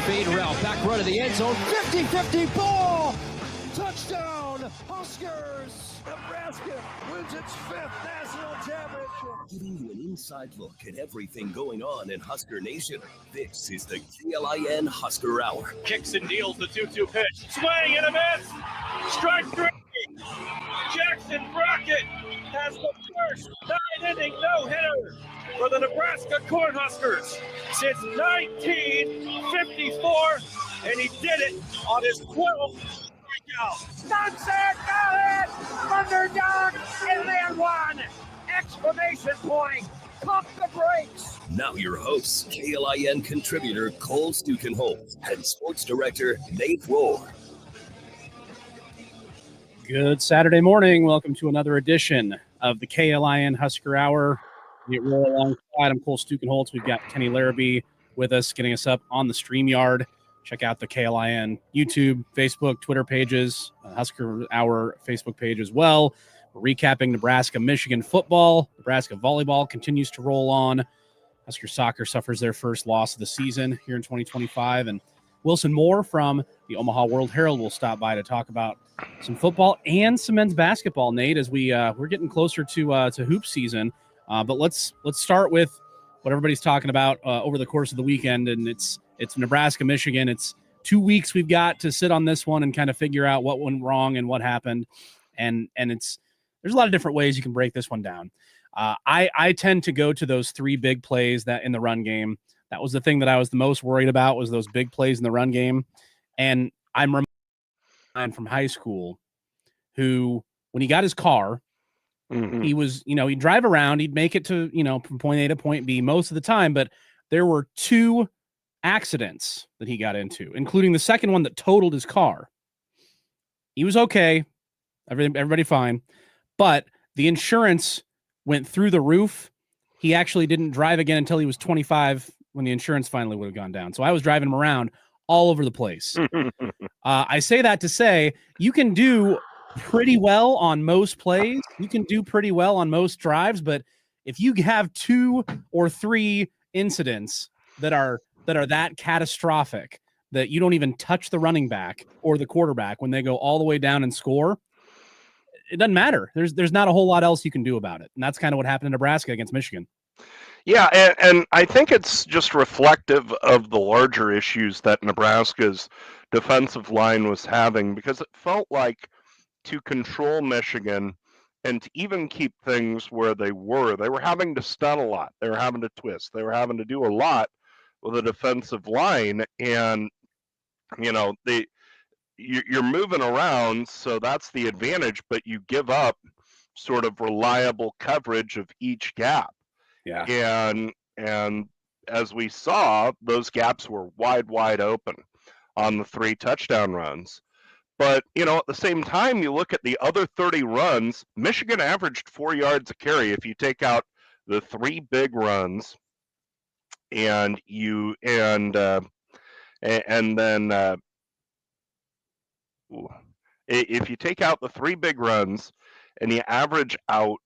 fade route, back run of the end zone, 50-50 ball! Touchdown, Huskers! Nebraska wins its 5th national championship. Giving you an inside look at everything going on in Husker Nation. This is the KLIN Husker Hour. Kicks and deals the 2-2 pitch. Swing and a miss. Strike 3. Jackson Brockett has the first 9-inning no-hitter for the Nebraska Cornhuskers since 1954, and he did it on his 12th strikeout. Sunset, got it! Underdog, and then one! Exclamation point! Pump the brakes! Now your hosts, KLIN contributor Cole Stukenholt and sports director Nate Rohr. Good Saturday morning. Welcome to another edition of the KLIN Husker Hour. We roll alongside. I'm Cole Stukenholt. We've got Kenny Larrabee with us, getting us up on the StreamYard. Check out the KLIN YouTube, Facebook, Twitter pages, Husker Hour Facebook page as well. We're recapping Nebraska-Michigan football. Nebraska volleyball continues to roll on. Husker soccer suffers their first loss of the season here in 2025. And Wilson Moore from the Omaha World-Herald will stop by to talk about some football and some men's basketball, Nate, as we're getting closer to hoop season. But let's start with what everybody's talking about over the course of the weekend, and it's Nebraska-Michigan. It's 2 weeks we've got to sit on this one and kind of figure out what went wrong and what happened. And there's a lot of different ways you can break this one down. I tend to go to those three big plays that in the run game. That was the thing that I was the most worried about, was those big plays in the run game. And I'm reminded from high school who, when he got his car, he was, he'd drive around, he'd make it to, from point A to point B most of the time, but there were two accidents that he got into, including the second one that totaled his car. He was okay. Everybody fine. But the insurance went through the roof. He actually didn't drive again until he was 25 when the insurance finally would have gone down. So I was driving him around all over the place. I say that to say you can do pretty well on most plays. You can do pretty well on most drives, but if you have 2 or 3 incidents that are that catastrophic that you don't even touch the running back or the quarterback when they go all the way down and score, it doesn't matter. There's not a whole lot else you can do about it. And that's kind of what happened in Nebraska against Michigan. Yeah, and I think it's just reflective of the larger issues that Nebraska's defensive line was having, because it felt like to control Michigan and to even keep things where they were having to stun a lot. They were having to twist. They were having to do a lot with a defensive line, and you're moving around, so that's the advantage, but you give up sort of reliable coverage of each gap. Yeah. And as we saw, those gaps were wide open on the 3 touchdown runs. But, at the same time, you look at the other 30 runs, Michigan averaged 4 yards a carry if you take out the 3 big runs and then if you take out the 3 big runs and you average out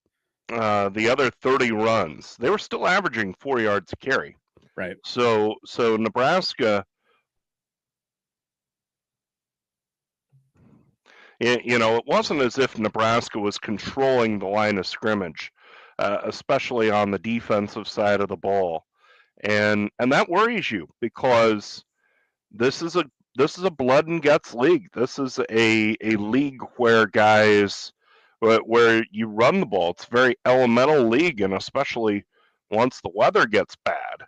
the other 30 runs, they were still averaging 4 yards a carry. Right. So Nebraska, it wasn't as if Nebraska was controlling the line of scrimmage, especially on the defensive side of the ball. And that worries you, because this is a blood and guts league. This is a league where you run the ball. It's a very elemental league, and especially once the weather gets bad,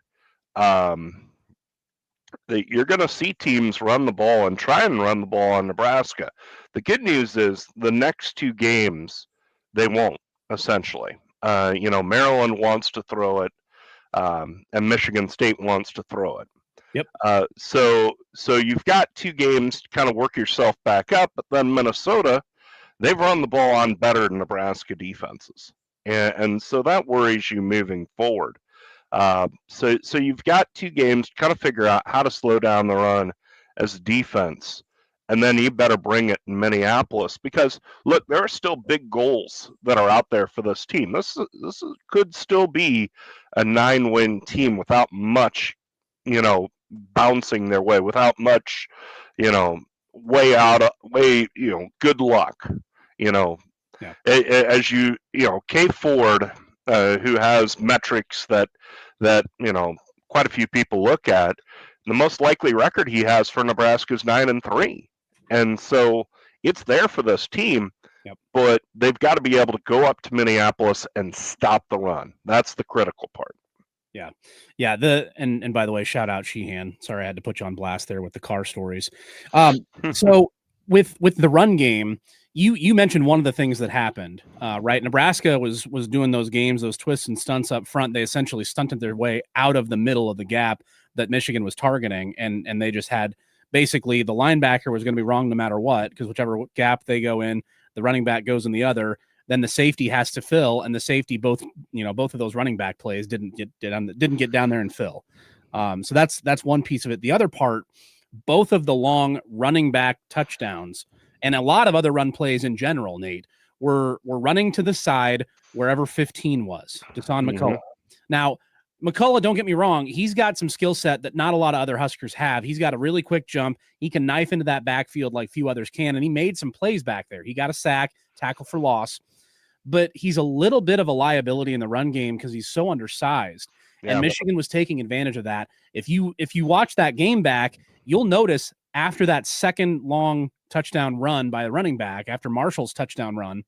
you're going to see teams run the ball and try and run the ball on Nebraska. The good news is the next 2 games, they won't, essentially. Maryland wants to throw it, and Michigan State wants to throw it. Yep. So you've got 2 games to kind of work yourself back up, but then Minnesota, they've run the ball on better than Nebraska defenses. And so that worries you moving forward. So you've got 2 games to kind of figure out how to slow down the run as a defense. And then you better bring it in Minneapolis, because, look, there are still big goals that are out there for this team. This could still be a 9-win team without much, bouncing their way without much, good luck, Yeah. As Kay Ford, who has metrics that quite a few people look at, the most likely record he has for Nebraska is 9-3, and so it's there for this team. Yep. But they've got to be able to go up to Minneapolis and stop the run. That's the critical part. Yeah. And by the way, shout out Sheehan. Sorry, I had to put you on blast there with the car stories. So with the run game, you mentioned one of the things that happened, right? Nebraska was doing those games, those twists and stunts up front. They essentially stunted their way out of the middle of the gap that Michigan was targeting, and they just had basically the linebacker was going to be wrong no matter what, because whichever gap they go in, the running back goes in the other. Then the safety has to fill, and the safety both of those running back plays didn't get down there and fill. So that's one piece of it. The other part, both of the long running back touchdowns and a lot of other run plays in general, Nate, were running to the side wherever 15 was, Deshaun McCullough. Now, McCullough, don't get me wrong, he's got some skill set that not a lot of other Huskers have. He's got a really quick jump. He can knife into that backfield like few others can, and he made some plays back there. He got a sack, tackle for loss. But he's a little bit of a liability in the run game because he's so undersized. Yeah, and Michigan was taking advantage of that. If you watch that game back, you'll notice after that second long touchdown run by the running back, after Marshall's touchdown run,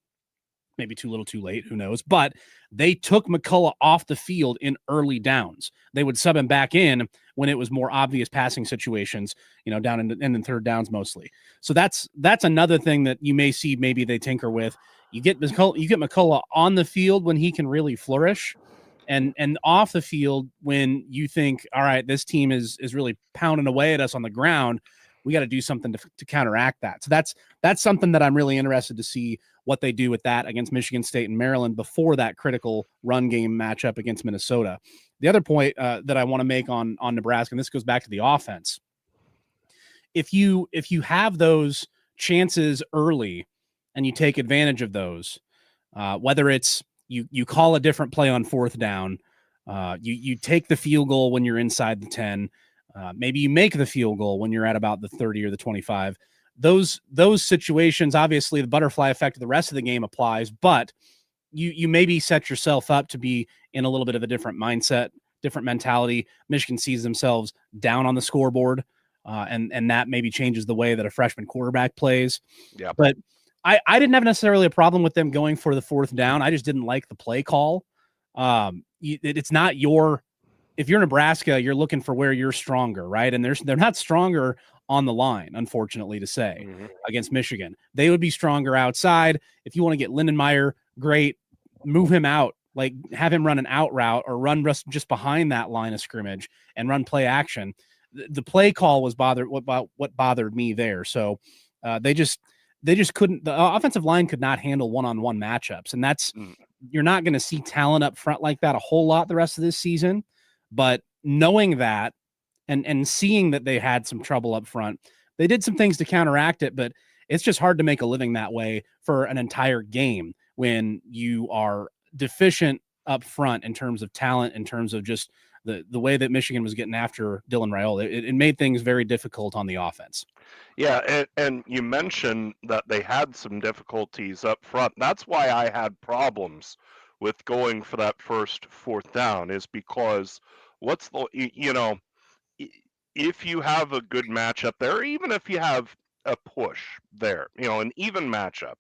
maybe too little too late, who knows, but they took McCullough off the field in early downs. They would sub him back in when it was more obvious passing situations, down in third downs mostly. So that's another thing that you may see maybe they tinker with. You get McCullough on the field when he can really flourish, and off the field when you think, all right, this team is really pounding away at us on the ground. We got to do something to counteract that. So that's something that I'm really interested to see what they do with that against Michigan State and Maryland before that critical run game matchup against Minnesota. The other point that I want to make on Nebraska, and this goes back to the offense. If you have those chances early and you take advantage of those, whether it's you call a different play on fourth down, you take the field goal when you're inside the 10, maybe you make the field goal when you're at about the 30 or the 25. Those situations, obviously the butterfly effect of the rest of the game applies, but you maybe set yourself up to be in a little bit of a different mindset, different mentality. Michigan sees themselves down on the scoreboard, and that maybe changes the way that a freshman quarterback plays. Yeah. But I didn't have necessarily a problem with them going for the fourth down. I just didn't like the play call. It's not if you're Nebraska, you're looking for where you're stronger, right? And they're not stronger on the line, unfortunately to say, against Michigan. They would be stronger outside. If you want to get Lindenmeyer, great, move him out, like have him run an out route or run just behind that line of scrimmage and run play action. The play call was what bothered me there. So they just couldn't. The offensive line could not handle one-on-one matchups, and that's you're not going to see talent up front like that a whole lot the rest of this season. But knowing that and seeing that they had some trouble up front, they did some things to counteract it, but it's just hard to make a living that way for an entire game when you are deficient up front in terms of talent, in terms of just the way that Michigan was getting after Dylan Raiola. It made things very difficult on the offense. Yeah, and you mentioned that they had some difficulties up front. That's why I had problems with going for that first fourth down, is because if you have a good matchup there, or even if you have a push there, an even matchup,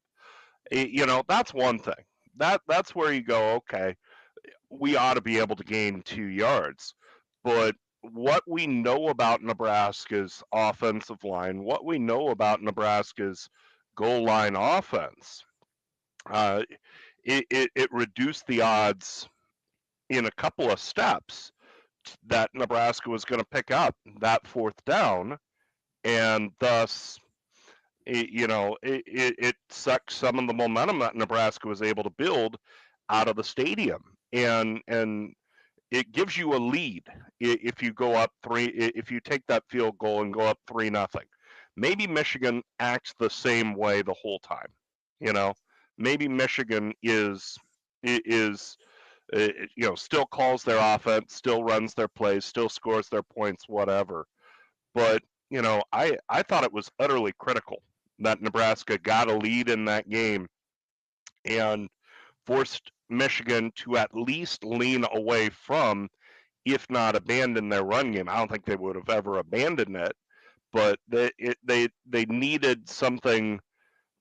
that's one thing. That's where you go, okay, we ought to be able to gain 2 yards. But what we know about Nebraska's offensive line, what we know about Nebraska's goal line offense, it reduced the odds in a couple of steps that Nebraska was going to pick up that fourth down, and thus, it sucked some of the momentum that Nebraska was able to build out of the stadium, and it gives you a lead if you go up if you take that field goal and go up 3-0. Maybe Michigan acts the same way the whole time. Maybe Michigan is still calls their offense, still runs their plays, still scores their points, whatever. But, I thought it was utterly critical that Nebraska got a lead in that game and forced Michigan to at least lean away from, if not abandon their run game. I don't think they would have ever abandoned it, but they needed something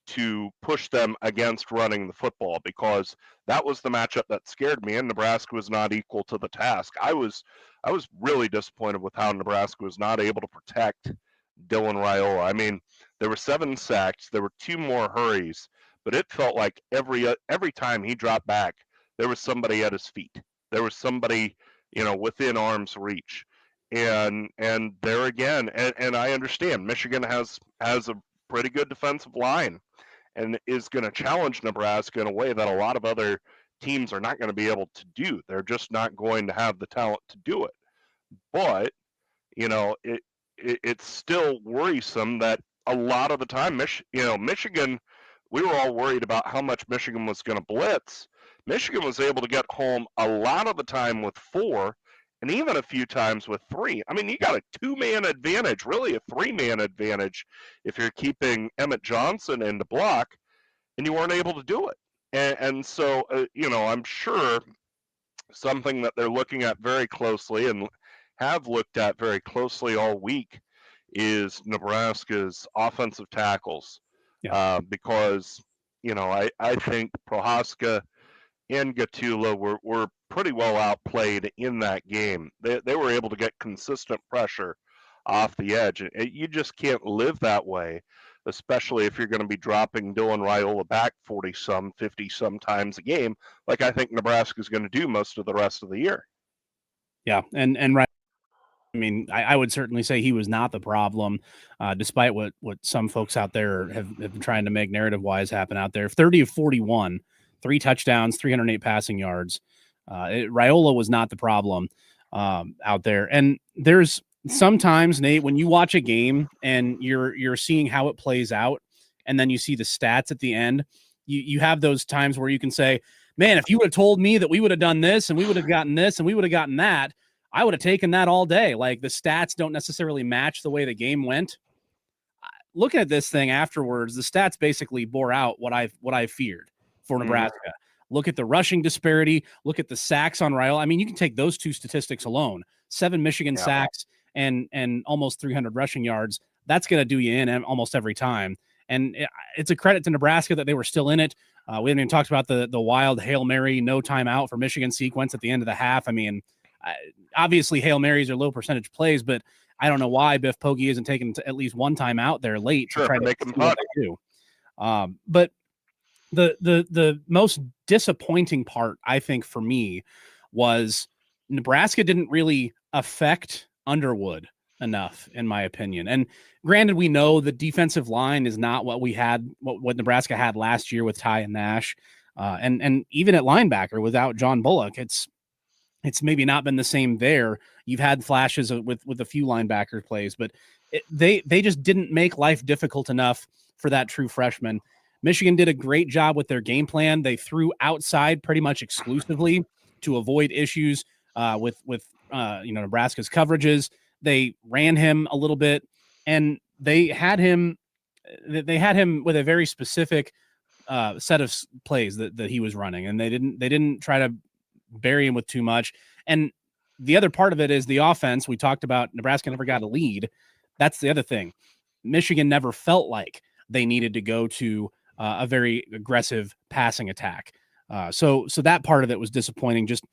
to push them against running the football, because that was the matchup that scared me, and Nebraska was not equal to the task. I was really disappointed with how Nebraska was not able to protect Dylan Raiola. I mean, there were 7 sacks, there were 2 more hurries, but it felt like every time he dropped back, there was somebody at his feet. There was somebody, within arm's reach. And there again, and I understand Michigan has a pretty good defensive line and is going to challenge Nebraska in a way that a lot of other teams are not going to be able to do. They're just not going to have the talent to do it. But, it's still worrisome that a lot of the time, Michigan, we were all worried about how much Michigan was going to blitz. Michigan was able to get home a lot of the time with 4, and even a few times with 3. I mean, you got a 2-man advantage, really a 3-man advantage if you're keeping Emmett Johnson in the block, and you weren't able to do it. And so, I'm sure something that they're looking at very closely and have looked at very closely all week is Nebraska's offensive tackles. Yeah. Because, I think Prohaska and Gatula were pretty well outplayed in that game. They were able to get consistent pressure off the edge. You just can't live that way, especially if you're going to be dropping Dylan Raiola back 40-some, 50-some times a game, like I think Nebraska is going to do most of the rest of the year. Yeah, and right. I mean, I would certainly say he was not the problem, despite what some folks out there have been trying to make narrative-wise happen out there. 30 of 41, 3 touchdowns, 308 passing yards. Raiola was not the problem out there. And there's sometimes, Nate, when you watch a game and you're seeing how it plays out, and then you see the stats at the end, you have those times where you can say, man, if you would have told me that we would have done this and we would have gotten this and we would have gotten that, I would have taken that all day. Like, the stats don't necessarily match the way the game went. Looking at this thing afterwards, the stats basically bore out what I feared for Nebraska. Look at the rushing disparity. Look at the sacks on Raiola. I mean, you can take those 2 statistics alone: 7 Michigan sacks and almost 300 rushing yards. That's going to do you in almost every time. And it's a credit to Nebraska that they were still in it. We haven't even talked about the wild Hail Mary, no timeout for Michigan sequence at the end of the half. I mean, obviously Hail Marys are low percentage plays, but I don't know why Biff Poggi isn't taking at least one time out there late to try to make them what they do. But the most disappointing part, I think, for me, was Nebraska didn't really affect Underwood enough, in my opinion. And granted, we know the defensive line is not what we had, what Nebraska had last year with Ty and Nash, and even at linebacker without John Bullock, it's maybe not been the same there. You've had flashes with a few linebacker plays, but they just didn't make life difficult enough for that true freshman. Michigan did a great job with their game plan. They threw outside pretty much exclusively to avoid issues with Nebraska's coverages. They ran him a little bit, and they had him with a very specific set of plays that he was running, and they didn't try to bury him with too much. And the other part of it is the offense. We talked about Nebraska never got a lead. That's the other thing. Michigan never felt like they needed to go to a very aggressive passing attack. So that part of it was disappointing. Just,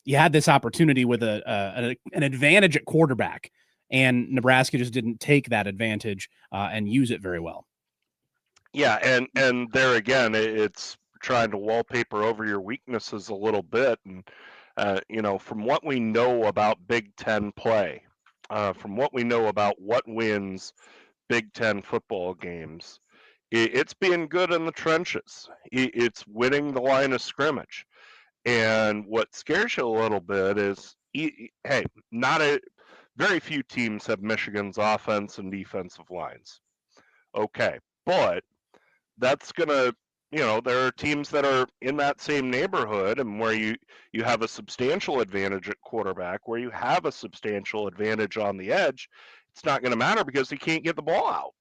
you had this opportunity with an advantage at quarterback, and Nebraska just didn't take that advantage and use it very well. Yeah, and there again, it's trying to wallpaper over your weaknesses a little bit. And, from what we know about Big Ten play, from what we know about what wins Big Ten football games, it's being good in the trenches. It's winning the line of scrimmage. And what scares you a little bit is, hey, very few teams have Michigan's offense and defensive lines. Okay, but that's going to, there are teams that are in that same neighborhood, and where you have a substantial advantage at quarterback, where you have a substantial advantage on the edge. it's not going to matter because he can't get the ball out.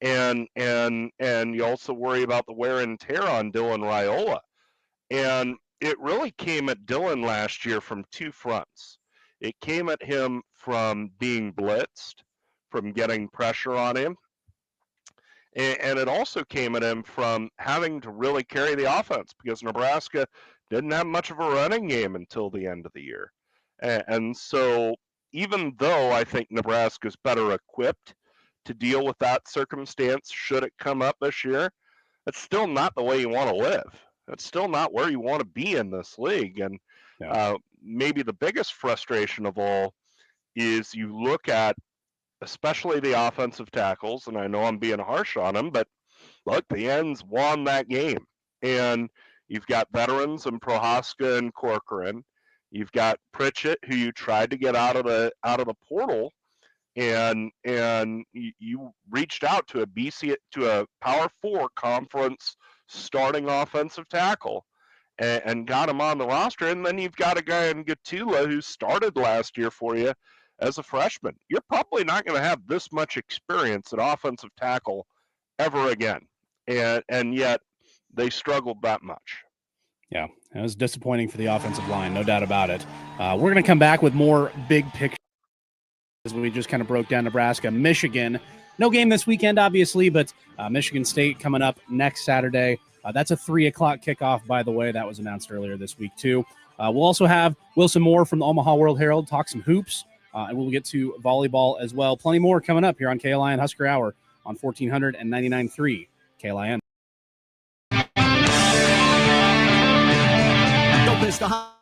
And you also worry about the wear and tear on Dylan Raiola. And it really came at Dylan last year from two fronts. It came at him from being blitzed, from getting pressure on him, and it also came at him from having to really carry the offense because Nebraska didn't have much of a running game until the end of the year. And so even though I think Nebraska's better equipped to deal with that circumstance should it come up this year, it's still not the way you want to live. It's still not where you want to be in this league. And maybe the biggest frustration of all is you look at especially the offensive tackles, and I know I'm being harsh on them, but look, the Ends won that game. And you've got veterans in Prohaska and Corcoran. You've got Pritchett, who you tried to get out of the portal, and you reached out to a Power 4 conference starting offensive tackle and got him on the roster. And then you've got a guy in Gatula who started last year for you as a freshman. You're probably not going to have this much experience at offensive tackle ever again. And yet they struggled that much. Yeah, it was disappointing for the offensive line, no doubt about it. We're going to come back with more big picture as we just kind of broke down Nebraska. Michigan, no game this weekend, obviously, but Michigan State coming up next Saturday. That's a 3 o'clock kickoff, by the way. That was announced earlier this week, too. We'll also have Wilson Moore from the Omaha World-Herald talk some hoops, and we'll get to volleyball as well. Plenty more coming up here on KLIN Husker Hour on 1499.3 KLIN. Don't miss the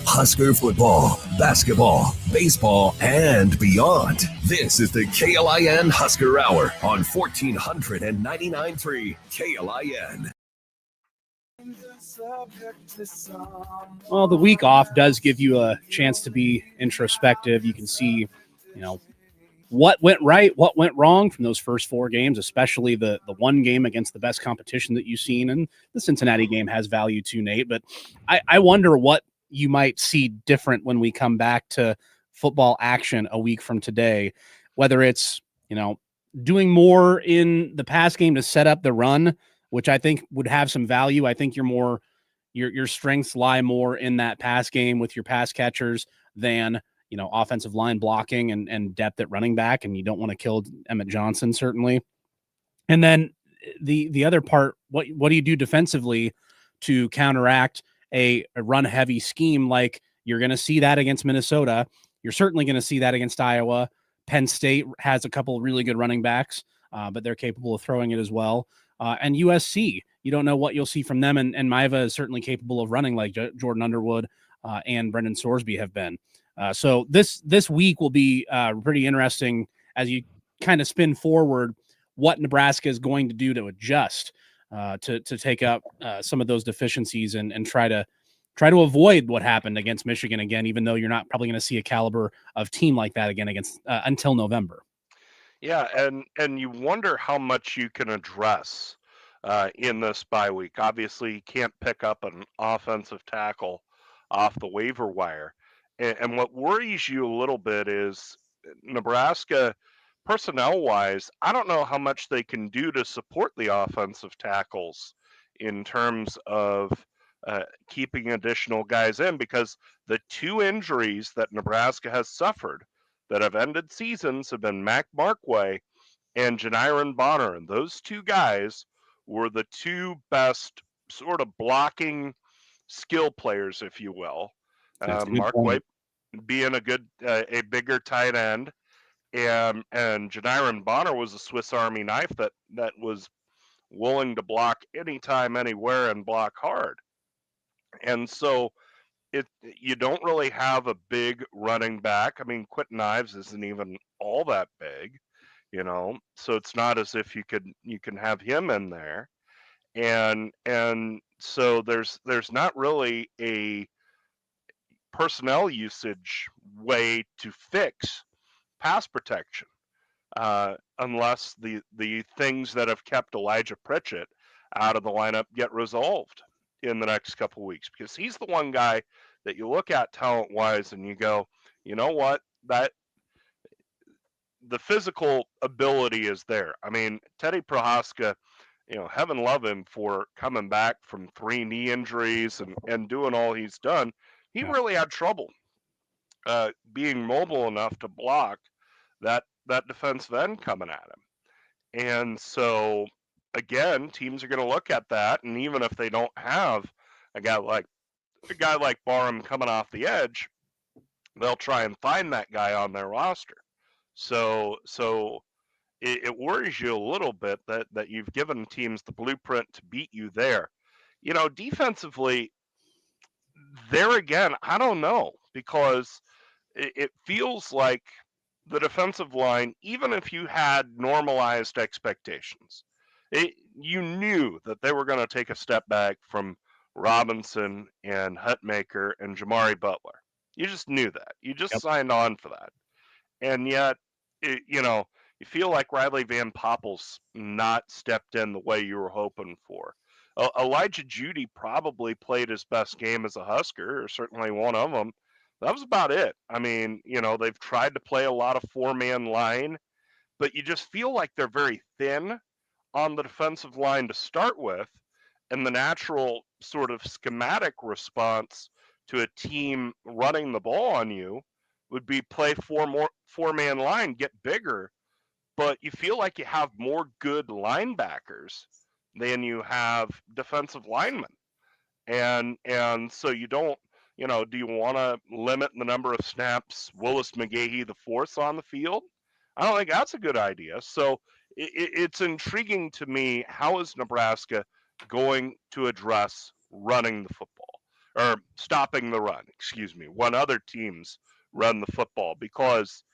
Husker football, basketball, baseball, and beyond. This is the KLIN Husker Hour on 1499.3 KLIN. Well, the week off does give you a chance to be introspective. You can see, what went right, what went wrong from those first 4 games, especially the one game against the best competition that you've seen. And the Cincinnati game has value too, Nate. But I wonder what you might see different when we come back to football action a week from today, whether it's, doing more in the pass game to set up the run, which I think would have some value. I think your strengths lie more in that pass game with your pass catchers than, offensive line blocking and depth at running back. And you don't want to kill Emmett Johnson, certainly. And then the other part, what do you do defensively to counteract a run-heavy scheme? Like you're going to see that against Minnesota. You're certainly going to see that against Iowa. Penn State has a couple of really good running backs, but they're capable of throwing it as well. And USC, you don't know what you'll see from them. And Maiva is certainly capable of running like Jordan Underwood and Brendan Sorsby have been. So this week will be pretty interesting as you kind of spin forward what Nebraska is going to do to adjust to take up some of those deficiencies and try to try to avoid what happened against Michigan again, even though you're not probably going to see a caliber of team like that again against until November. Yeah, and you wonder how much you can address in this bye week. Obviously, you can't pick up an offensive tackle off the waiver wire. And what worries you a little bit is Nebraska, personnel-wise, I don't know how much they can do to support the offensive tackles in terms of keeping additional guys in, because the two injuries that Nebraska has suffered that have ended seasons have been Mac Markway and Janiron Bonner. And those two guys were the two best sort of blocking skill players, if you will. Markway being a bigger tight end, and Janiron Bonner was a Swiss Army knife that was willing to block anytime, anywhere, and block hard. And so you don't really have a big running back. I mean, Quentin Ives isn't even all that big, so it's not as if you can have him in there. And so there's not really a personnel usage way to fix pass protection, unless the things that have kept Elijah Pritchett out of the lineup get resolved in the next couple of weeks, because he's the one guy that you look at talent-wise and you go, you know what, that the physical ability is there. I mean, Teddy Prohaska, heaven love him for coming back from 3 knee injuries and doing all he's done. He really had trouble being mobile enough to block that defensive end coming at him. And so, again, teams are going to look at that, and even if they don't have a guy like Barham coming off the edge, they'll try and find that guy on their roster. So it worries you a little bit that you've given teams the blueprint to beat you there. Defensively, there again, I don't know, because it feels like the defensive line, even if you had normalized expectations, you knew that they were going to take a step back from Robinson and Hutmaker and Jamari Butler. You just knew that. You just signed on for that. And yet, you feel like Riley Van Poppel's not stepped in the way you were hoping for. Elijah Judy probably played his best game as a Husker, or certainly one of them. That was about it. I mean, they've tried to play a lot of 4-man line, but you just feel like they're very thin on the defensive line to start with, and the natural sort of schematic response to a team running the ball on you would be play 4-man line, get bigger, but you feel like you have more good linebackers than you have defensive linemen. And so you don't, do you want to limit the number of snaps Willis McGahee the fourth on the field? I don't think that's a good idea. So it's intriguing to me, how is Nebraska going to address running the football, or stopping the run, when other teams run the football, because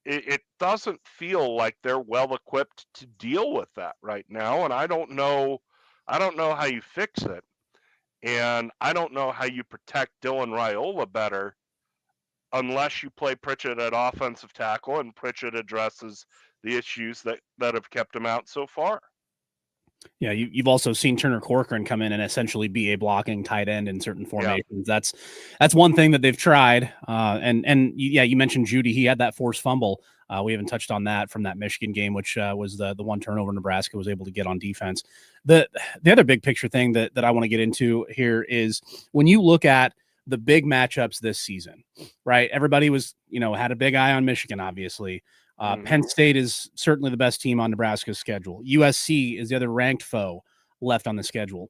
it doesn't feel like they're well equipped to deal with that right now. And I don't know how you fix it, and I don't know how you protect Dylan Raiola better unless you play Pritchett at offensive tackle and Pritchett addresses the issues that have kept him out so far. Yeah, you've also seen Turner Corcoran come in and essentially be a blocking tight end in certain formations. Yeah. That's one thing that they've tried. You mentioned Judy. He had that forced fumble. We haven't touched on that from that Michigan game, which was the one turnover Nebraska was able to get on defense. The other big picture thing that I want to get into here is when you look at the big matchups this season, right? Everybody was, had a big eye on Michigan, obviously. Penn State is certainly the best team on Nebraska's schedule. USC is the other ranked foe left on the schedule.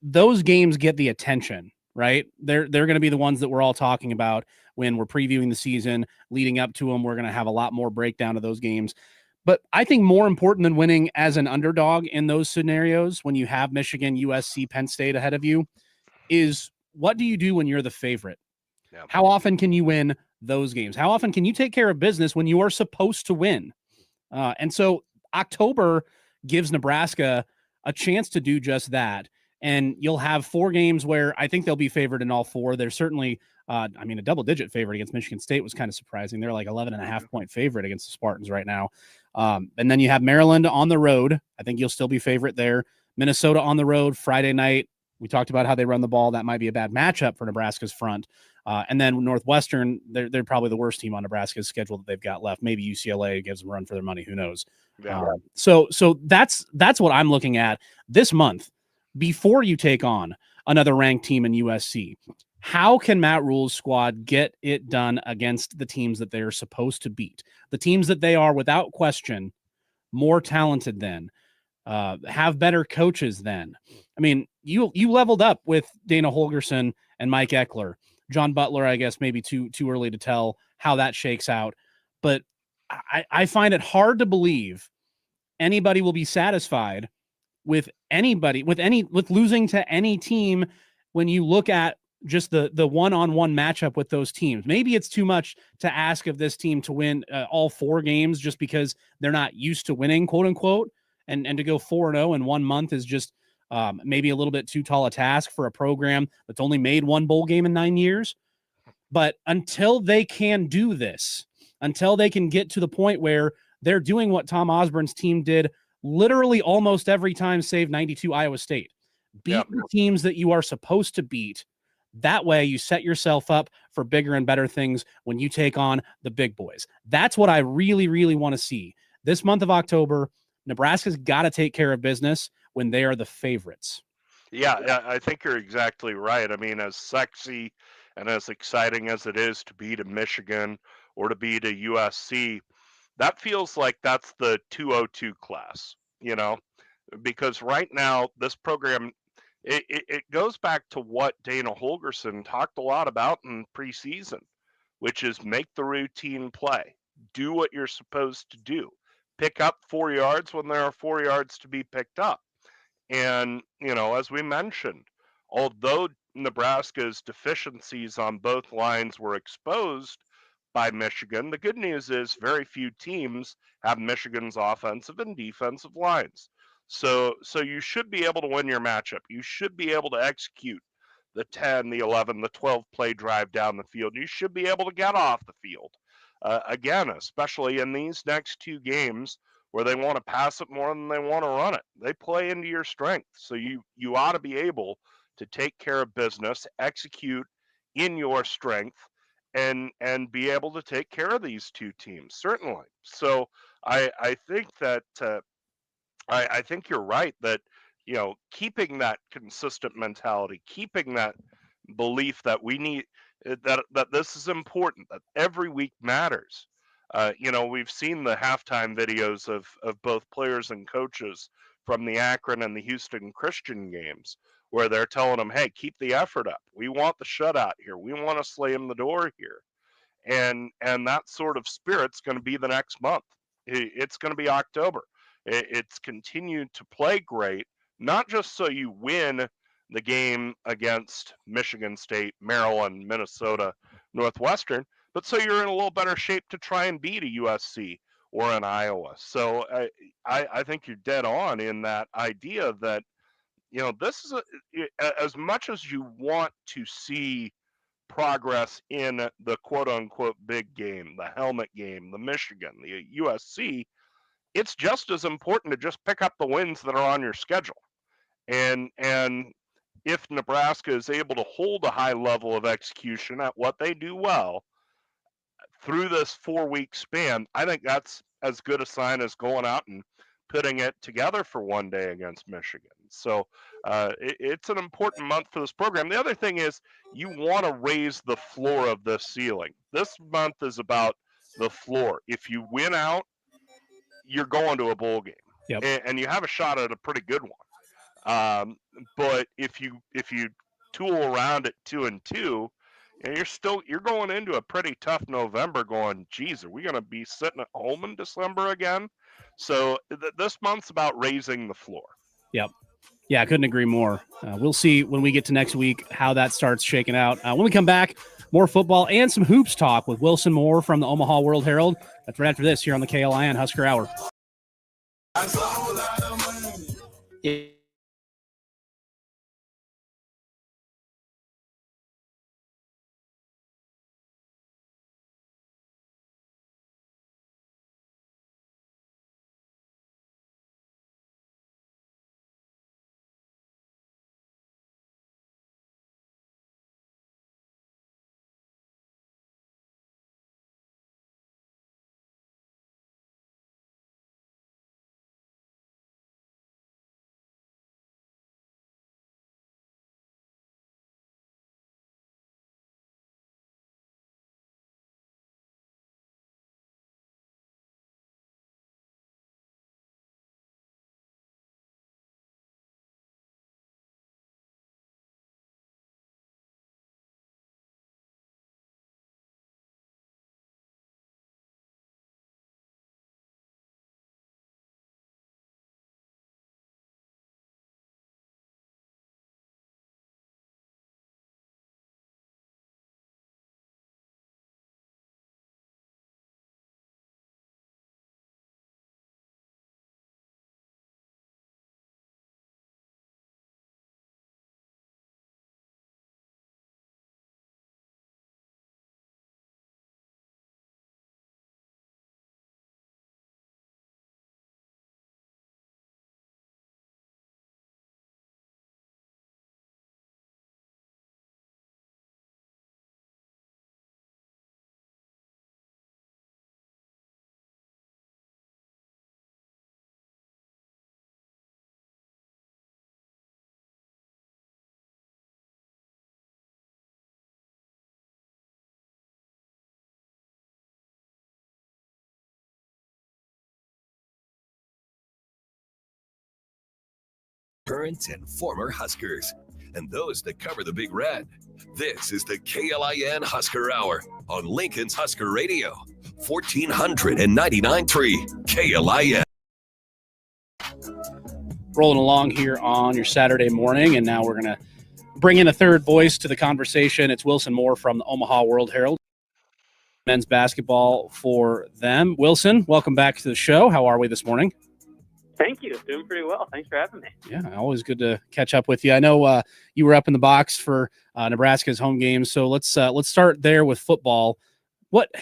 Those games get the attention, right? They're going to be the ones that we're all talking about when we're previewing the season. Leading up to them, we're going to have a lot more breakdown of those games. But I think more important than winning as an underdog in those scenarios, when you have Michigan, USC, Penn State ahead of you, is what do you do when you're the favorite? Yep. How often can you win those games? How often can you take care of business when you are supposed to win? And so October gives Nebraska a chance to do just that. And you'll have 4 games where I think they'll be favored in all 4. They're certainly, a double-digit favorite against Michigan State was kind of surprising. They're like 11.5-point favorite against the Spartans right now. And then you have Maryland on the road. I think you'll still be favorite there. Minnesota on the road Friday night. We talked about how they run the ball. That might be a bad matchup for Nebraska's front. And then Northwestern, they're probably the worst team on Nebraska's schedule that they've got left. Maybe UCLA gives them a run for their money. Who knows? Yeah. So that's what I'm looking at this month before you take on another ranked team in USC. How can Matt Rule's squad get it done against the teams that they're supposed to beat? The teams that they are, without question, more talented than, have better coaches than. I mean, you leveled up with Dana Holgorsen and Mike Eckler. John Butler, I guess, maybe too early to tell how that shakes out. But I find it hard to believe anybody will be satisfied with losing to any team when you look at just the one-on-one matchup with those teams. Maybe it's too much to ask of this team to win all 4 games just because they're not used to winning, quote unquote, and to go 4-0 in 1 month is just maybe a little bit too tall a task for a program that's only made 1 bowl game in 9 years. But until they can do this, until they can get to the point where they're doing what Tom Osborne's team did literally almost every time, save 92 Iowa State, beat the teams that you are supposed to beat. That way you set yourself up for bigger and better things when you take on the big boys. That's what I really, really want to see. This month of October, Nebraska's got to take care of business when they are the favorites. Yeah, I think you're exactly right. I mean, as sexy and as exciting as it is to beat a Michigan or to beat a USC, that feels like that's the 202 class, because right now this program, it goes back to what Dana Holgorsen talked a lot about in preseason, which is make the routine play, do what you're supposed to do, pick up 4 yards when there are 4 yards to be picked up. And, as we mentioned, although Nebraska's deficiencies on both lines were exposed by Michigan, the good news is very few teams have Michigan's offensive and defensive lines. So you should be able to win your matchup. You should be able to execute the 10, the 11, the 12 play drive down the field. You should be able to get off the field. Again, especially in these next 2 games where they want to pass it more than they want to run it. They play into your strength. So you ought to be able to take care of business, execute in your strength, and be able to take care of these 2 teams, certainly. So I think that I think you're right that, keeping that consistent mentality, keeping that belief that we need, that this is important, that every week matters. We've seen the halftime videos of both players and coaches from the Akron and the Houston Christian games, where they're telling them, hey, keep the effort up. We want the shutout here. We want to slam the door here. And that sort of spirit's going to be the next month. It's going to be October. It's continued to play great, not just so you win the game against Michigan State, Maryland, Minnesota, Northwestern, but so you're in a little better shape to try and beat a USC or an Iowa. So I think you're dead on in that idea that, this is as much as you want to see progress in the quote unquote big game, the helmet game, the Michigan, the USC, it's just as important to just pick up the wins that are on your schedule. And if Nebraska is able to hold a high level of execution at what they do well through this 4-week span, I think that's as good a sign as going out and putting it together for one day against Michigan. So it's an important month for this program. The other thing is you want to raise the floor of the ceiling. This month is about the floor. If you win out, you're going to a bowl game. Yep. And you have a shot at a pretty good one. But if you tool around at 2-2, you're going into a pretty tough November going, geez, are we going to be sitting at home in December again? So this month's about raising the floor. Yep. Yeah, I couldn't agree more. We'll see when we get to next week how that starts shaking out. When we come back, more football and some hoops talk with Wilson Moore from the Omaha World-Herald. That's right after this here on the KLIN Husker Hour. current and former Huskers, and those that cover the Big Red. This is the KLIN Husker Hour on Lincoln's Husker Radio, 1499.3 KLIN. Rolling along here on your Saturday morning, and now we're going to bring in a third voice to the conversation. It's Wilson Moore from the Omaha World-Herald, men's basketball for them. Wilson, welcome back to the show. How are we this morning? Thank you. Doing pretty well. Thanks for having me. Yeah, always good to catch up with you. I know you were up in the box for Nebraska's home games, so let's start there with football. What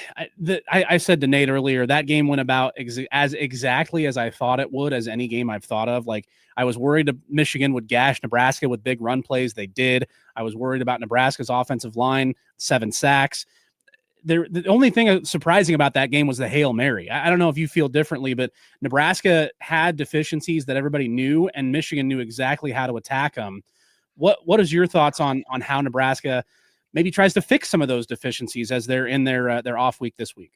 I said to Nate earlier, that game went about as exactly as I thought it would, as any game I've thought of. Like, I was worried Michigan would gash Nebraska with big run plays. They did. I was worried about Nebraska's offensive line, 7 sacks. The only thing surprising about that game was the Hail Mary. I don't know if you feel differently, but Nebraska had deficiencies that everybody knew, and Michigan knew exactly how to attack them. What is your thoughts on how Nebraska maybe tries to fix some of those deficiencies as they're in their off week this week?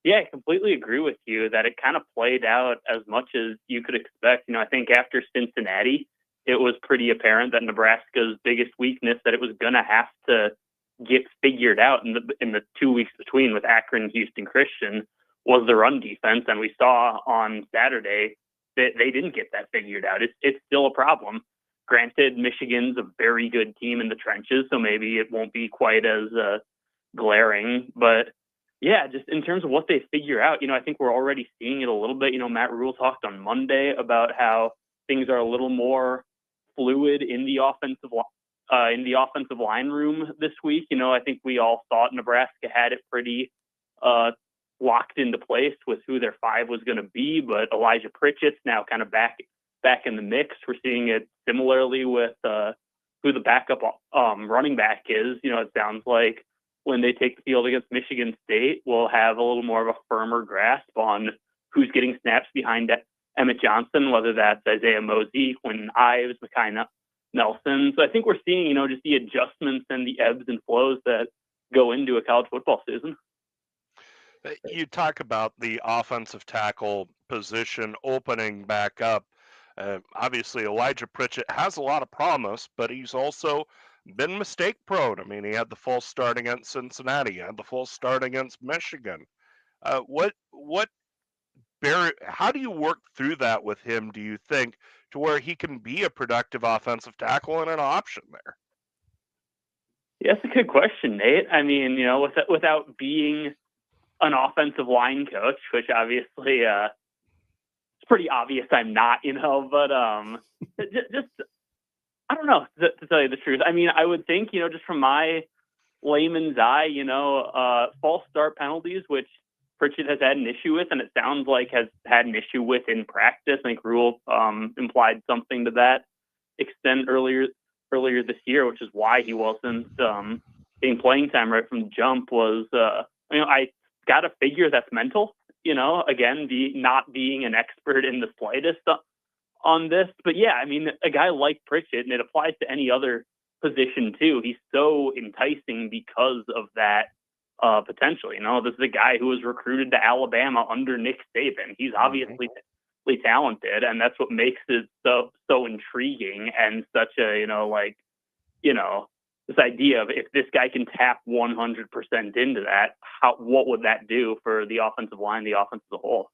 Yeah, I completely agree with you that it kind of played out as much as you could expect. I think after Cincinnati, it was pretty apparent that Nebraska's biggest weakness, that it was going to have to get figured out in the 2 weeks between with Akron, Houston Christian, was the run defense. And we saw on Saturday that they didn't get that figured out. It's still a problem. Granted, Michigan's a very good team in the trenches, so maybe it won't be quite as glaring. But yeah, just in terms of what they figure out, I think we're already seeing it a little bit. Matt Rule talked on Monday about how things are a little more fluid in the offensive line room this week. I think we all thought Nebraska had it pretty locked into place with who their 5 was going to be, but Elijah Pritchett's now kind of back in the mix. We're seeing it similarly with who the backup running back is. It sounds like when they take the field against Michigan State, we'll have a little more of a firmer grasp on who's getting snaps behind Emmett Johnson, whether that's Isaiah Mosey, Quentin Ives, Mekhi Nelson. So I think we're seeing, just the adjustments and the ebbs and flows that go into a college football season. You talk about the offensive tackle position opening back up. Obviously, Elijah Pritchett has a lot of promise, but he's also been mistake prone. I mean, he had the false start against Cincinnati, he had the false start against Michigan. How do you work through that with him, do you think, to where he can be a productive offensive tackle and an option there? Yeah, that's a good question, Nate. I mean, without being an offensive line coach, which obviously it's pretty obvious I'm not, but just I don't know, to tell you the truth. I mean, I would think, just from my layman's eye, false start penalties, which Pritchett has had an issue with, and it sounds like has had an issue with in practice. I think Rule implied something to that extent earlier this year, which is why he wasn't getting playing time right from the jump. Was I got to figure that's mental. Again, not being an expert in the slightest on this, but yeah, I mean, a guy like Pritchett, and it applies to any other position too. He's so enticing because of that. Potential, this is a guy who was recruited to Alabama under Nick Saban. He's obviously talented, and that's what makes it so intriguing and such a this idea of, if this guy can tap 100% into that, what would that do for the offensive line, the offense as a whole?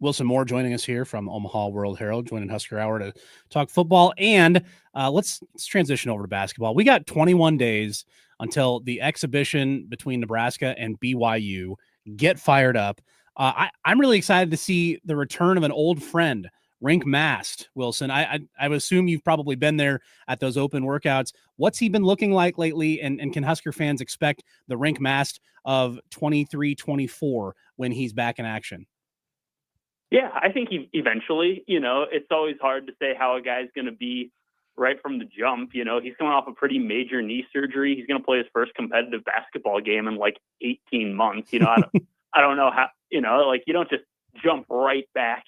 Wilson Moore joining us here from Omaha World-Herald, joining Husker Hour to talk football. And let's transition over to basketball. We got 21 days until the exhibition between Nebraska and BYU. Get fired up. I'm really excited to see the return of an old friend, Rink Mast. Wilson, I would assume you've probably been there at those open workouts. What's he been looking like lately? And can Husker fans expect the Rink Mast of 23-24 when he's back in action? Yeah, I think eventually, it's always hard to say how a guy's going to be right from the jump. He's coming off a pretty major knee surgery. He's going to play his first competitive basketball game in like 18 months. I don't know how, you don't just jump right back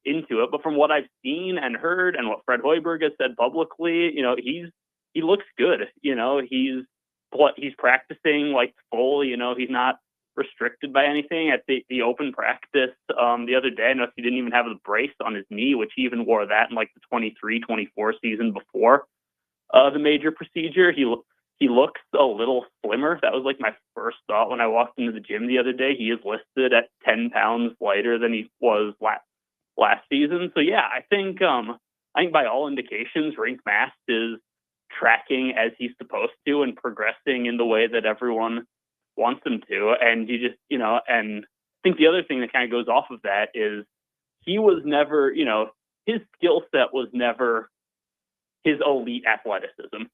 into it. But from what I've seen and heard, and what Fred Hoiberg has said publicly, he looks good. He's practicing like full. He's not restricted by anything. At the open practice the other day, I noticed he didn't even have the brace on his knee, which he even wore that in like the 23-24 season before the major procedure. He looks a little slimmer. That was like my first thought when I walked into the gym the other day. He is listed at 10 pounds lighter than he was last season. So yeah, I think by all indications, Rink Mast is tracking as he's supposed to and progressing in the way that everyone wants him to. And you just, and I think the other thing that kind of goes off of that is he was never, his skill set was never his elite athleticism.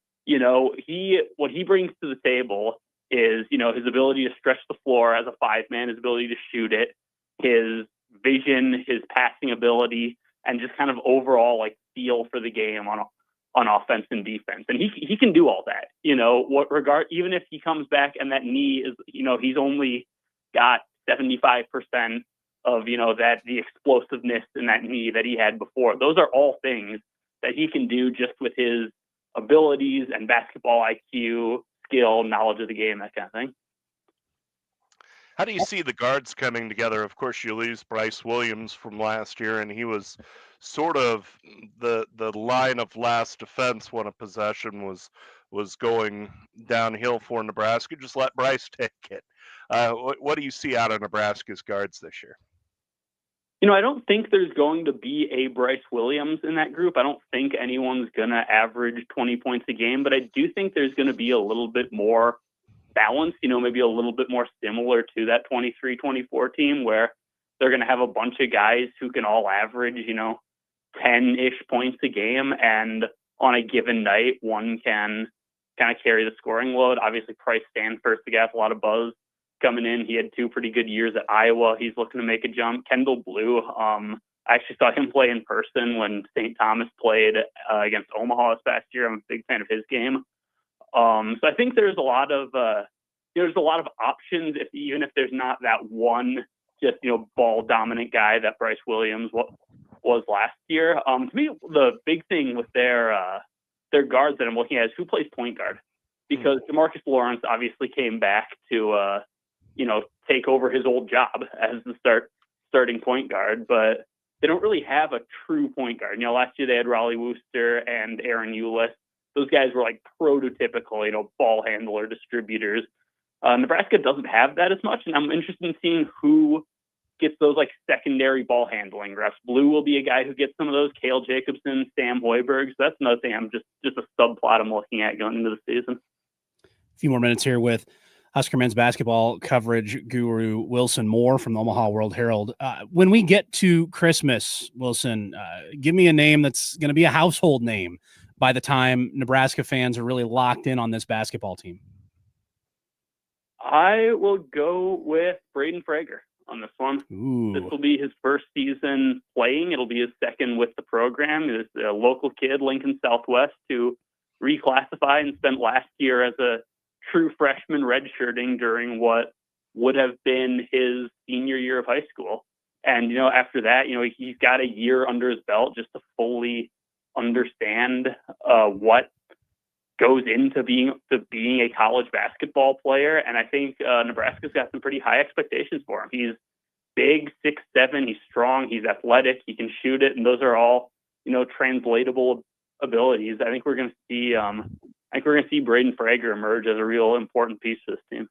What he brings to the table is, his ability to stretch the floor as a 5-man, his ability to shoot it, his vision, his passing ability, and just kind of overall like feel for the game on offense and defense. And he can do all that, even if he comes back and that knee is, he's only got 75% of, the explosiveness in that knee that he had before. Those are all things that he can do just with his abilities and basketball IQ, skill, knowledge of the game, that kind of thing. How do you see the guards coming together? Of course, you lose Bryce Williams from last year, and he was sort of the line of last defense when a possession was going downhill for Nebraska. Just let Bryce take it. What do you see out of Nebraska's guards this year? I don't think there's going to be a Bryce Williams in that group. I don't think anyone's going to average 20 points a game, but I do think there's going to be a little bit more balance, maybe a little bit more similar to that 23-24 team where they're going to have a bunch of guys who can all average, 10-ish points a game. And on a given night, one can kind of carry the scoring load. Obviously, Price Stanford, the guy with a lot of buzz coming in. He had 2 pretty good years at Iowa. He's looking to make a jump. Kendall Blue, I actually saw him play in person when St. Thomas played against Omaha this past year. I'm a big fan of his game. So I think there's a lot of options, even if there's not that one just ball dominant guy that Bryce Williams was last year. To me, the big thing with their guards that I'm looking at is who plays point guard, because DeMarcus Lawrence obviously came back to take over his old job as the starting point guard, but they don't really have a true point guard. Last year they had Raleigh Wooster and Aaron Eulis. Those guys were like prototypical, ball handler distributors. Nebraska doesn't have that as much, and I'm interested in seeing who gets those like secondary ball handling reps. Blue will be a guy who gets some of those. Cale Jacobson, Sam Hoiberg. So that's another thing. I'm just a subplot I'm looking at going into the season. A few more minutes here with Husker men's basketball coverage guru Wilson Moore from the Omaha World-Herald. When we get to Christmas, Wilson, give me a name that's going to be a household name by the time Nebraska fans are really locked in on this basketball team. I will go with Braden Frager on this one. Ooh. This will be his first season playing. It'll be his second with the program. He's a local kid, Lincoln Southwest, who reclassified and spent last year as a true freshman redshirting during what would have been his senior year of high school. And, after that, he's got a year under his belt just to fully understand what goes into being a college basketball player. And I think Nebraska's got some pretty high expectations for him. He's big, 6'7", he's strong, he's athletic, he can shoot it, and those are all, translatable abilities. I think we're going to see Braden Frager emerge as a real important piece of this team.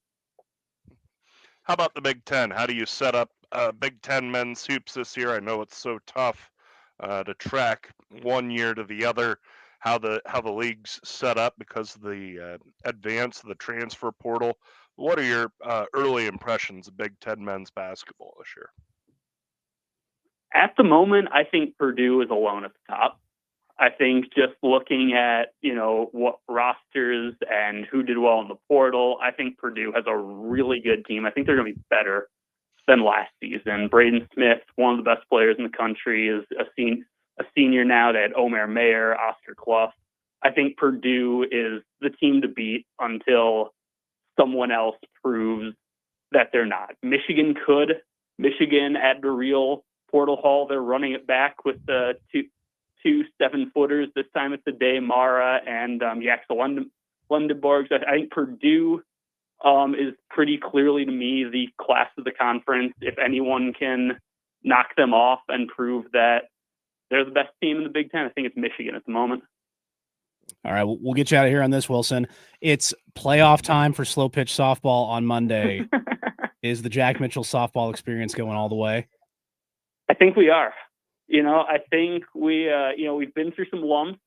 How about the Big Ten? How do you set up Big Ten men's hoops this year? I know it's so tough to track one year to the other, how the league's set up because of the advance of the transfer portal. What are your early impressions of Big Ten men's basketball this year? At the moment, I think Purdue is alone at the top. I think just looking at, what rosters and who did well in the portal, I think Purdue has a really good team. I think they're going to be better than last season. Braden Smith, one of the best players in the country, is a senior now. They had Omer Mayer, Oscar Clough. I think Purdue is the team to beat until someone else proves that they're not. Michigan could. Michigan at the real portal haul, they're running it back with the two 7-footers. This time it's Ade Mara and Yaxel Lundenborg. So I think Purdue is pretty clearly to me the class of the conference. If anyone can knock them off and prove that they're the best team in the Big Ten, I think it's Michigan at the moment. All right, we'll get you out of here on this, Wilson. It's playoff time for slow pitch softball on Monday. Is the Jack Mitchell softball experience going all the way? I think we are. I think we've been through some lumps.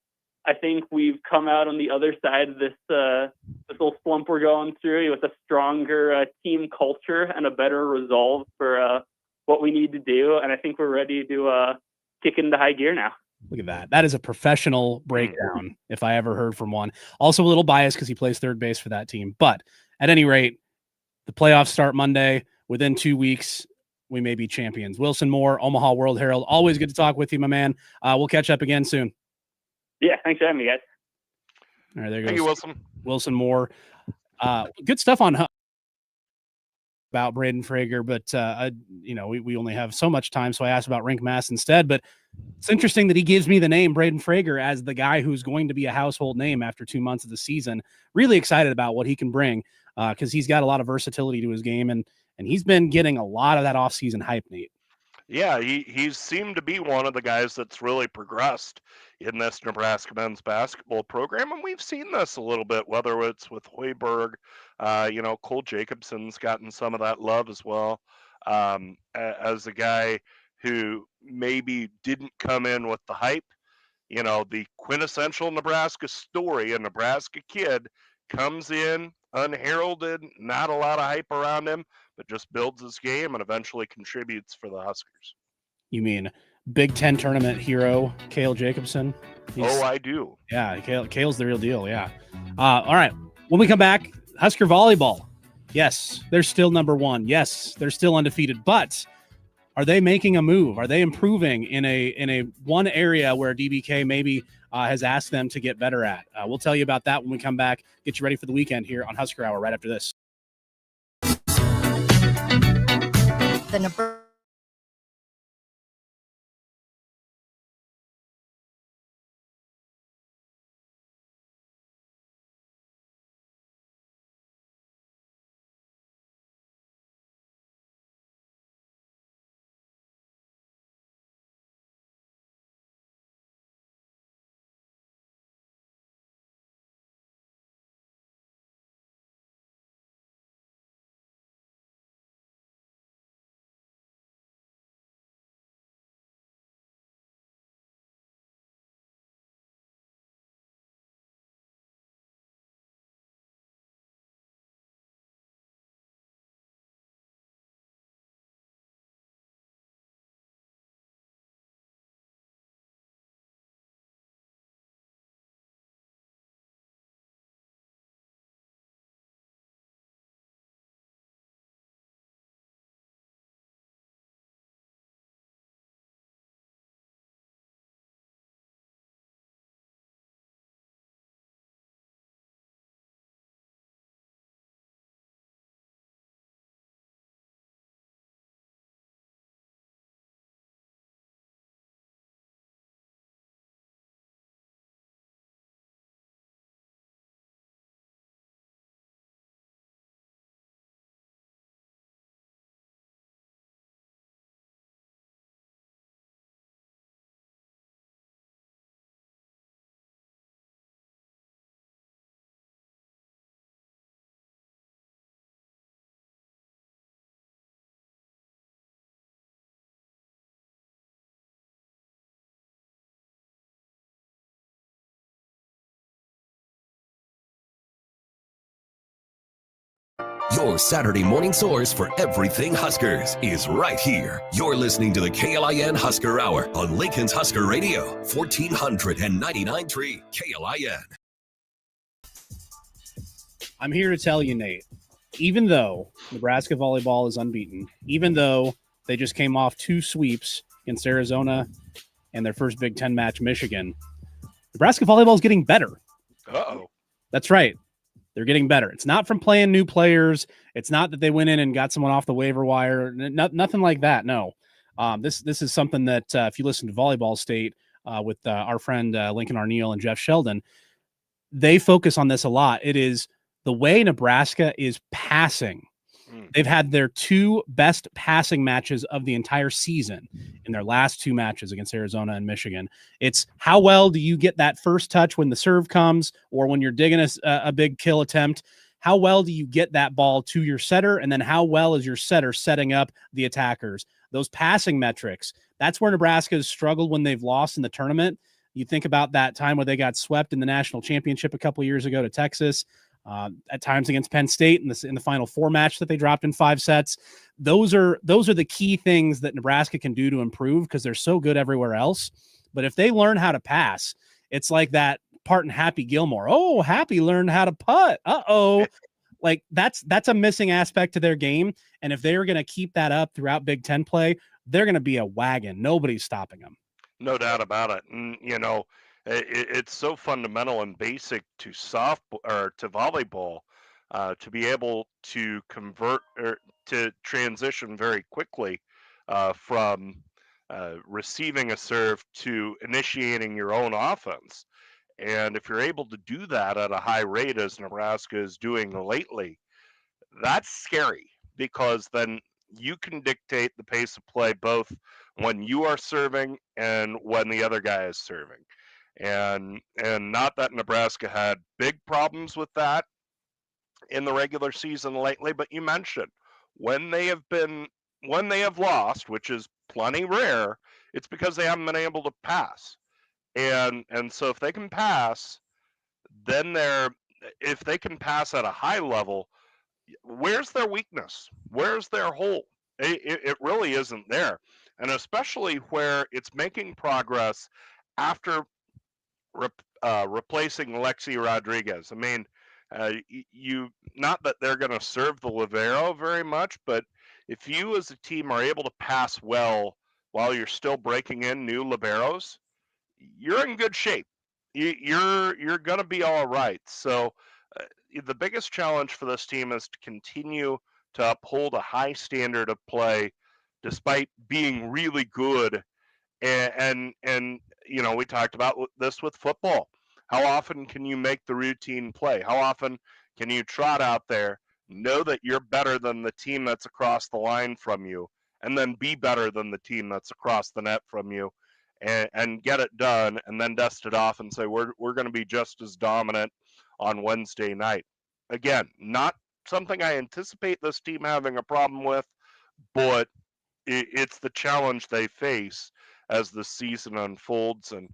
I think we've come out on the other side of this little slump we're going through with a stronger team culture and a better resolve for what we need to do. And I think we're ready to kick into high gear now. Look at that. That is a professional breakdown, if I ever heard from one. Also a little biased because he plays third base for that team. But at any rate, the playoffs start Monday. Within 2 weeks, we may be champions. Wilson Moore, Omaha World-Herald. Always good to talk with you, my man. We'll catch up again soon. Yeah, thanks for having me, guys. All right, there goes. Thank you, Wilson. Wilson Moore. Good stuff on about Braden Frager, but we only have so much time, so I asked about Rink Mass instead. But it's interesting that he gives me the name Braden Frager as the guy who's going to be a household name after 2 months of the season. Really excited about what he can bring because he's got a lot of versatility to his game, and he's been getting a lot of that offseason hype, Nate. Yeah, he's seemed to be one of the guys that's really progressed in this Nebraska men's basketball program, and we've seen this a little bit, whether it's with Hoiberg, Cole Jacobson's gotten some of that love as well, as a guy who maybe didn't come in with the hype. The quintessential Nebraska story, a Nebraska kid comes in unheralded, not a lot of hype around him, but just builds his game and eventually contributes for the Huskers. You mean Big Ten tournament hero, Cale Jacobson? I do. Yeah, Cale's the real deal, yeah. All right, when we come back, Husker Volleyball. Yes, they're still number one. Yes, they're still undefeated, but are they making a move? Are they improving in a one area where DBK maybe has asked them to get better at? We'll tell you about that when we come back. Get you ready for the weekend here on Husker Hour right after this. Your Saturday morning source for everything Huskers is right here. You're listening to the KLIN Husker Hour on Lincoln's Husker Radio, 1499.3 KLIN. I'm here to tell you, Nate, even though Nebraska volleyball is unbeaten, even though they just came off 2 sweeps against Arizona and their first Big Ten match, Michigan, Nebraska volleyball is getting better. Uh-oh. That's right. They're getting better. It's not from playing new players. It's not that they went in and got someone off the waiver wire. Nothing like that. No. This is something that if you listen to Volleyball State with our friend Lincoln Arneal and Jeff Sheldon, they focus on this a lot. It is the way Nebraska is passing, they've had their 2 best passing matches of the entire season in their last 2 matches against Arizona and Michigan. It's how well do you get that first touch when the serve comes or when you're digging a big kill attempt? How well do you get that ball to your setter? And then how well is your setter setting up the attackers? Those passing metrics, that's where Nebraska has struggled when they've lost in the tournament. You think about that time where they got swept in the national championship a couple years ago to Texas, at times against Penn State in the Final Four match that they dropped in 5 sets. Those are the key things that Nebraska can do to improve because they're so good everywhere else. But if they learn how to pass, it's like that part in Happy Gilmore. Oh, Happy learned how to putt. Uh-oh. Like that's a missing aspect to their game. And if they're going to keep that up throughout Big Ten play, they're going to be a wagon. Nobody's stopping them. No doubt about it. And, it's so fundamental and basic to softball or to volleyball to be able to convert or to transition very quickly from receiving a serve to initiating your own offense. And if you're able to do that at a high rate, as Nebraska is doing lately, that's scary because then you can dictate the pace of play both when you are serving and when the other guy is serving. And not that Nebraska had big problems with that in the regular season lately, but you mentioned when they have lost, which is plenty rare, it's because they haven't been able to pass. And so if they can pass, then if they can pass at a high level, where's their weakness? Where's their hole? It really isn't there. And especially where it's making progress after replacing Alexi Rodriguez. I mean, not that they're going to serve the libero very much, but if you as a team are able to pass well while you're still breaking in new liberos, you're in good shape. You're going to be all right. So the biggest challenge for this team is to continue to uphold a high standard of play despite being really good. And we talked about this with football. How often can you make the routine play? How often can you trot out there, know that you're better than the team that's across the line from you, and then be better than the team that's across the net from you, and get it done, and then dust it off and say, we're going to be just as dominant on Wednesday night. Again, not something I anticipate this team having a problem with, but it's the challenge they face as the season unfolds, and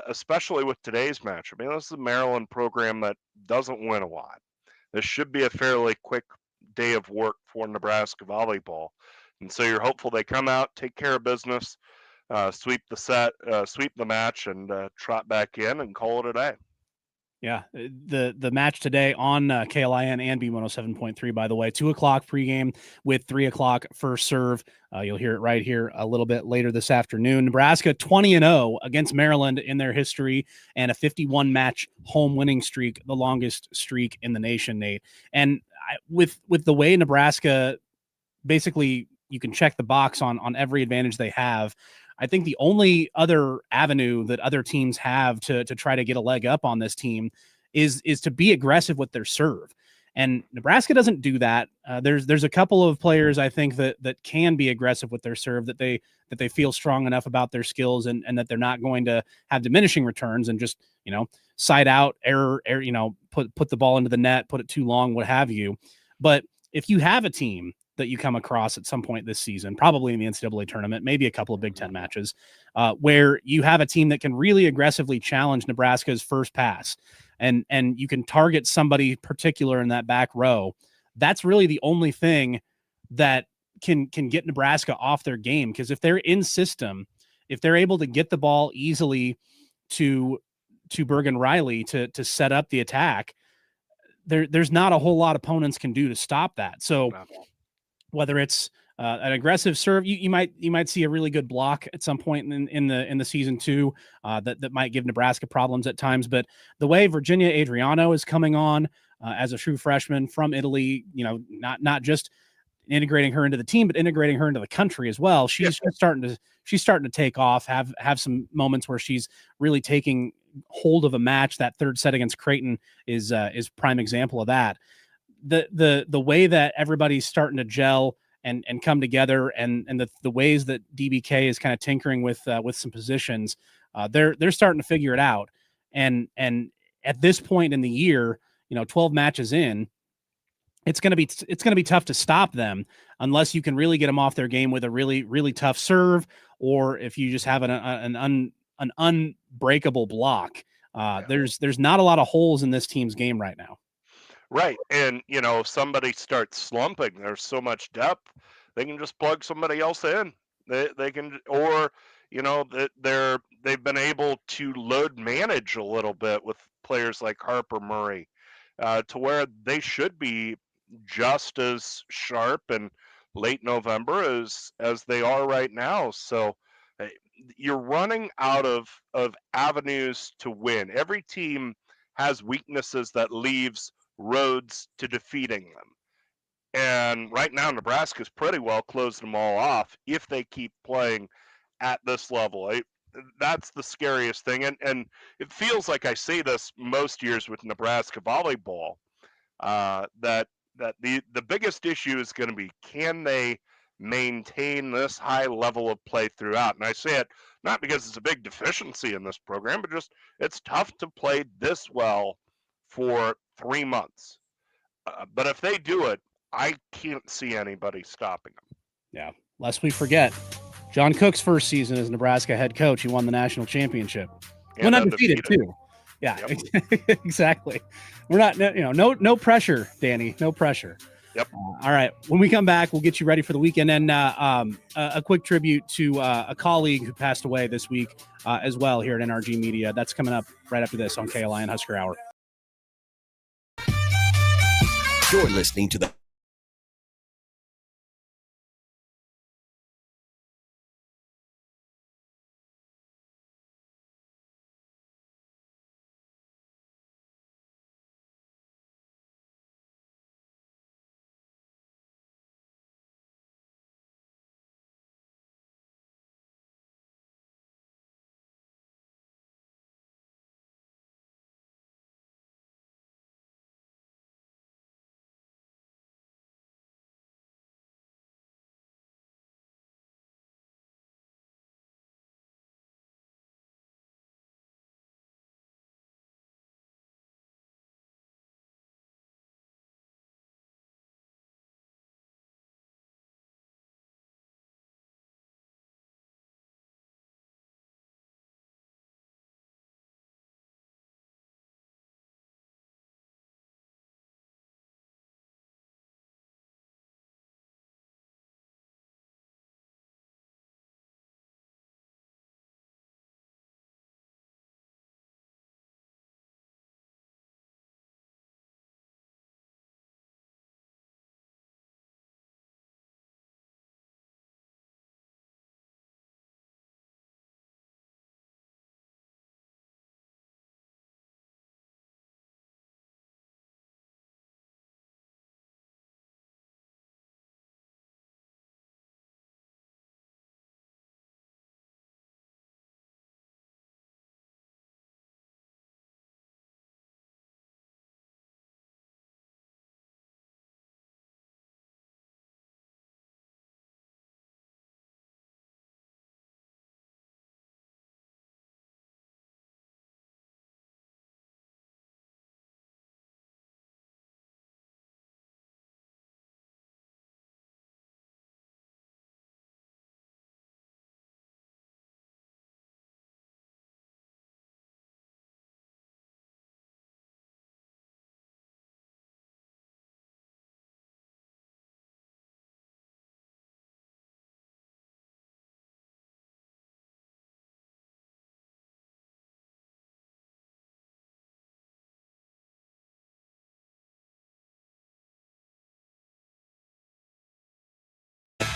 especially with today's match. I mean, this is a Maryland program that doesn't win a lot. This should be a fairly quick day of work for Nebraska volleyball, and so you're hopeful they come out, take care of business, sweep the match, and trot back in and call it a day. Yeah, the match today on KLIN and B107.3, by the way, 2:00 pregame with 3:00 first serve. You'll hear it right here a little bit later this afternoon. Nebraska 20-0 against Maryland in their history, and a 51-match home winning streak, the longest streak in the nation, Nate. And with the way Nebraska, basically, you can check the box on every advantage they have. I think the only other avenue that other teams have to try to get a leg up on this team is to be aggressive with their serve. And Nebraska doesn't do that. There's a couple of players I think that can be aggressive with their serve, that they feel strong enough about their skills and that they're not going to have diminishing returns and just, side out, error, put the ball into the net, put it too long, what have you. But if you have a team that you come across at some point this season, probably in the NCAA tournament, maybe a couple of Big Ten matches, where you have a team that can really aggressively challenge Nebraska's first pass, and you can target somebody particular in that back row. That's really the only thing that can get Nebraska off their game, because if they're in system, if they're able to get the ball easily to Bergen Riley to set up the attack, there's not a whole lot opponents can do to stop that. So whether it's an aggressive serve, you might see a really good block at some point in the season too, that might give Nebraska problems at times. But the way Virginia Adriano is coming on as a true freshman from Italy, not just integrating her into the team, but integrating her into the country as well. She's starting to take off, have some moments where she's really taking hold of a match. That third set against Creighton is prime example of that. The way that everybody's starting to gel and come together, and the ways that DBK is kind of tinkering with some positions, they're starting to figure it out. And at this point in the year, 12 matches in, it's going to be tough to stop them unless you can really get them off their game with a really, really tough serve, or if you just have an unbreakable block. There's not a lot of holes in this team's game right now. Right. And, if somebody starts slumping, there's so much depth, they can just plug somebody else in. They can, or, they've been able to load manage a little bit with players like Harper Murray, to where they should be just as sharp in late November as they are right now. So you're running out of avenues to win. Every team has weaknesses that leaves roads to defeating them. And right now, Nebraska's pretty well closed them all off if they keep playing at this level. That's the scariest thing. And it feels like I say this most years with Nebraska volleyball, that the biggest issue is going to be, can they maintain this high level of play throughout? And I say it not because it's a big deficiency in this program, but just it's tough to play this well for 3 months. But if they do it, I can't see anybody stopping them. Yeah. Lest we forget, John Cook's first season as Nebraska head coach, he won the national championship. Went undefeated too. Yeah, yep. Exactly. We're not, no pressure, Danny, no pressure. Yep. All right. When we come back, we'll get you ready for the weekend. And a quick tribute to a colleague who passed away this week as well here at NRG Media. That's coming up right after this on KLIN Husker Hour. You're listening to the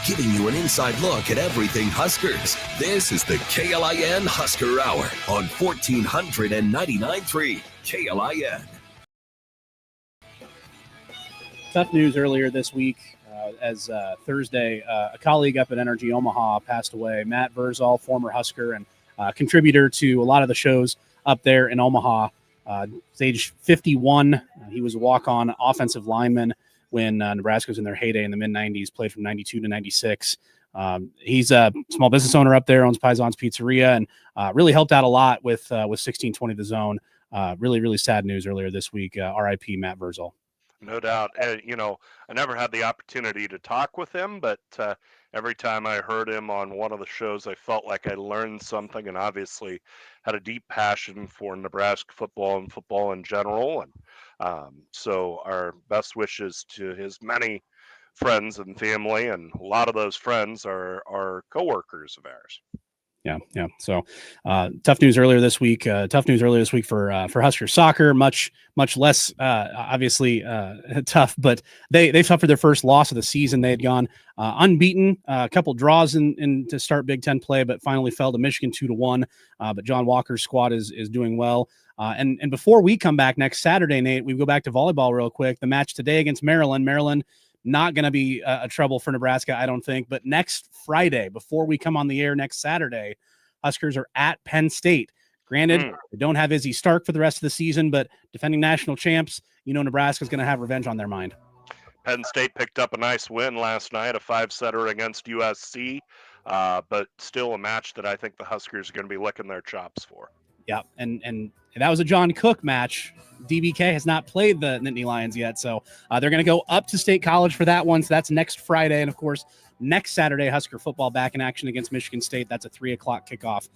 giving you an inside look at everything Huskers. This is the KLIN Husker Hour on 1499.3 KLIN. Tough news earlier this week as Thursday, a colleague up at NRG Omaha passed away. Matt Verzal, former Husker and contributor to a lot of the shows up there in Omaha. He's age 51. He was a walk-on offensive lineman when Nebraska was in their heyday in the mid-90s, played from 92 to 96. He's a small business owner up there, owns Paisan's Pizzeria, and really helped out a lot with 1620 The Zone. Really, really sad news earlier this week. R.I.P. Matt Verzel. No doubt. I never had the opportunity to talk with him, but every time I heard him on one of the shows, I felt like I learned something, and obviously had a deep passion for Nebraska football and football in general. And so our best wishes to his many friends and family, and a lot of those friends are coworkers of ours. Yeah. So tough news earlier this week. For Husker soccer. Much less obviously tough, but they suffered their first loss of the season. They had gone unbeaten, a couple draws in to start Big Ten play, but finally fell to Michigan 2-1. But John Walker's squad is doing well. And before we come back next Saturday, Nate, we go back to volleyball real quick. The match today against Maryland. Maryland not going to be a trouble for Nebraska, I don't think. But next Friday, before we come on the air next Saturday, Huskers are at Penn State. Granted, they don't have Izzy Stark for the rest of the season, but defending national champs, Nebraska's going to have revenge on their mind. Penn State picked up a nice win last night, a 5-setter against USC, but still a match that I think the Huskers are going to be licking their chops for. Yeah, and that was a John Cook match. DBK has not played the Nittany Lions yet, so they're going to go up to State College for that one. So that's next Friday, and of course, next Saturday, Husker football back in action against Michigan State. That's a 3:00 kickoff.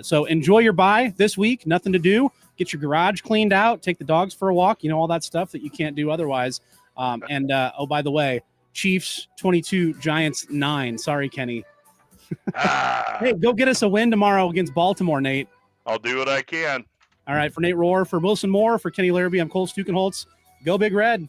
So enjoy your bye this week. Nothing to do. Get your garage cleaned out. Take the dogs for a walk. All that stuff that you can't do otherwise. And by the way, Chiefs 22, Giants 9. Sorry, Kenny. Hey, go get us a win tomorrow against Baltimore, Nate. I'll do what I can. All right, for Nate Rohr, for Wilson Moore, for Kenny Larrabee, I'm Cole Stukenholtz. Go Big Red.